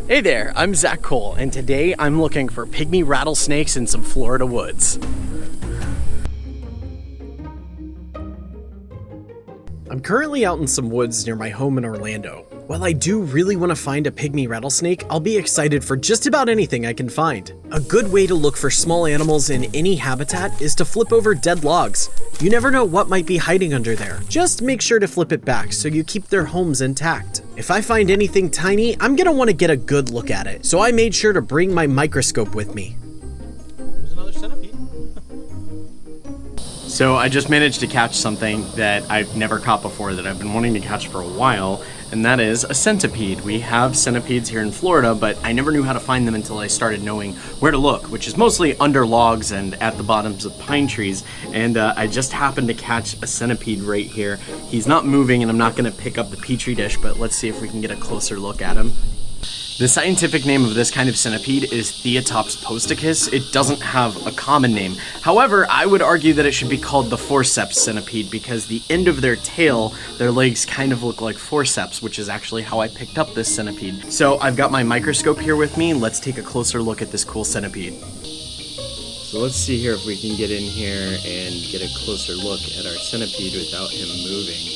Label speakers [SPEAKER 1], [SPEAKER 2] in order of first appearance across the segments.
[SPEAKER 1] Hey there, I'm Zak Cole, and today I'm looking for pygmy rattlesnakes in some Florida woods. I'm currently out in some woods near my home in Orlando. While I do really want to find a pygmy rattlesnake, I'll be excited for just about anything I can find. A good way to look for small animals in any habitat is to flip over dead logs. You never know what might be hiding under there. Just make sure to flip it back so you keep their homes intact. If I find anything tiny, I'm gonna want to get a good look at it, so I made sure to bring my microscope with me.
[SPEAKER 2] There's another centipede.
[SPEAKER 1] So I just managed to catch something that I've never caught before that I've been wanting to catch for a while, and that is a centipede. We have centipedes here in Florida, but I never knew how to find them until I started knowing where to look, which is mostly under logs and at the bottoms of pine trees. And I just happened to catch a centipede right here. He's not moving, and I'm not gonna pick up the petri dish, but let's see if we can get a closer look at him. The scientific name of this kind of centipede is Theotops posticus. It doesn't have a common name. However, I would argue that it should be called the forceps centipede because the end of their tail, their legs kind of look like forceps, which is actually how I picked up this centipede. So I've got my microscope here with me. Let's take a closer look at this cool centipede. So let's see here if we can get in here and get a closer look at our centipede without him moving.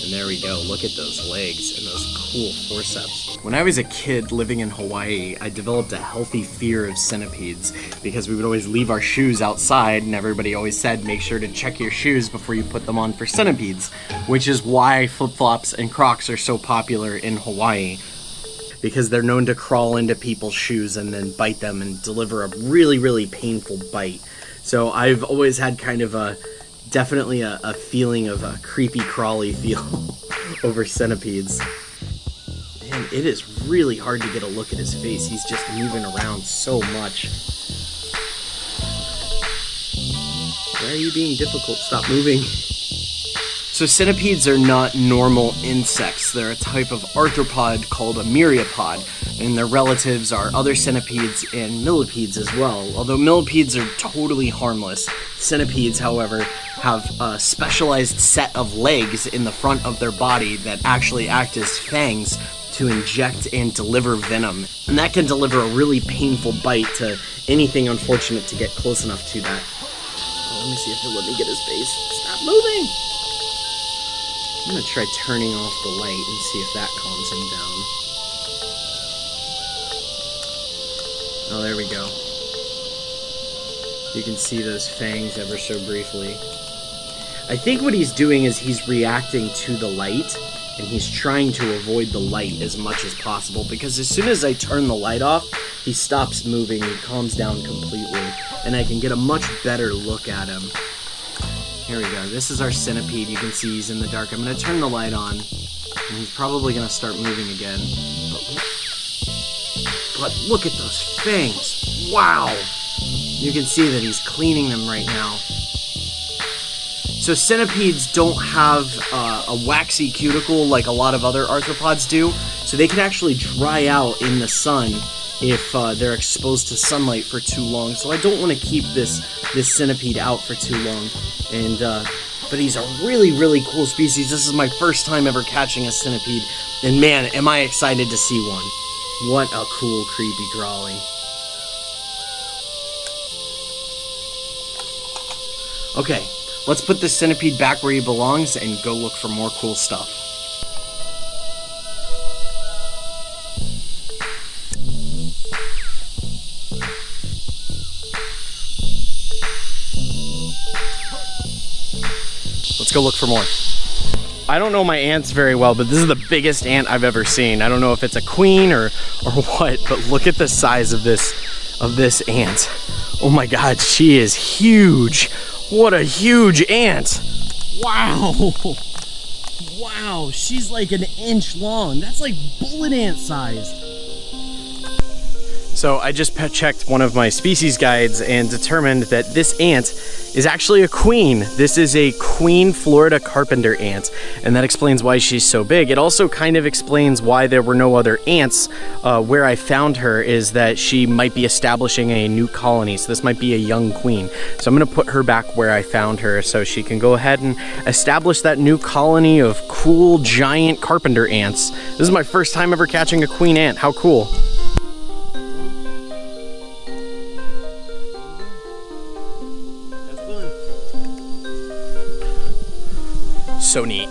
[SPEAKER 1] And there we go, look at those legs and those cool forceps. When I was a kid living in Hawaii, I developed a healthy fear of centipedes because we would always leave our shoes outside and everybody always said, make sure to check your shoes before you put them on for centipedes, which is why flip-flops and Crocs are so popular in Hawaii, because they're known to crawl into people's shoes and then bite them and deliver a really, really painful bite. So I've always had kind of definitely a feeling of a creepy crawly feel over centipedes. Man, it is really hard to get a look at his face. He's just moving around so much. Why are you being difficult? Stop moving. So centipedes are not normal insects. They're a type of arthropod called a myriapod, and their relatives are other centipedes and millipedes as well. Although millipedes are totally harmless, centipedes, however, have a specialized set of legs in the front of their body that actually act as fangs to inject and deliver venom. And that can deliver a really painful bite to anything unfortunate to get close enough to that. Oh, let me see if he'll let me get his face. Stop moving! I'm gonna try turning off the light and see if that calms him down. Oh, there we go. You can see those fangs ever so briefly. I think what he's doing is he's reacting to the light, and he's trying to avoid the light as much as possible, because as soon as I turn the light off, he stops moving, he calms down completely, and I can get a much better look at him. Here we go, this is our centipede. You can see he's in the dark. I'm gonna turn the light on, and he's probably gonna start moving again. But look at those fangs, wow! You can see that he's cleaning them right now. So centipedes don't have a waxy cuticle like a lot of other arthropods do, so they can actually dry out in the sun if they're exposed to sunlight for too long. So I don't want to keep this centipede out for too long. And but he's a really, really cool species. This is my first time ever catching a centipede, and man, am I excited to see one. What a cool, creepy crawly. Okay, let's put this centipede back where he belongs and go look for more cool stuff. Let's go look for more. I don't know my ants very well, but this is the biggest ant I've ever seen. I don't know if it's a queen or what, but look at the size of this ant. Oh my God, she is huge. What a huge ant. Wow. Wow, she's like an inch long. That's like bullet ant size. So I just checked one of my species guides and determined that this ant is actually a queen. This is a queen Florida carpenter ant, and that explains why she's so big. It also kind of explains why there were no other ants. Where I found her is that she might be establishing a new colony, so this might be a young queen. So I'm gonna put her back where I found her so she can go ahead and establish that new colony of cool giant carpenter ants. This is my first time ever catching a queen ant. How cool. so neat.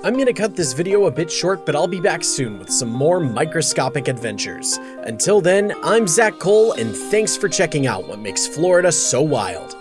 [SPEAKER 3] I'm gonna cut this video a bit short, but I'll be back soon with some more microscopic adventures. Until then, I'm Zak Cole, and thanks for checking out what makes Florida so wild.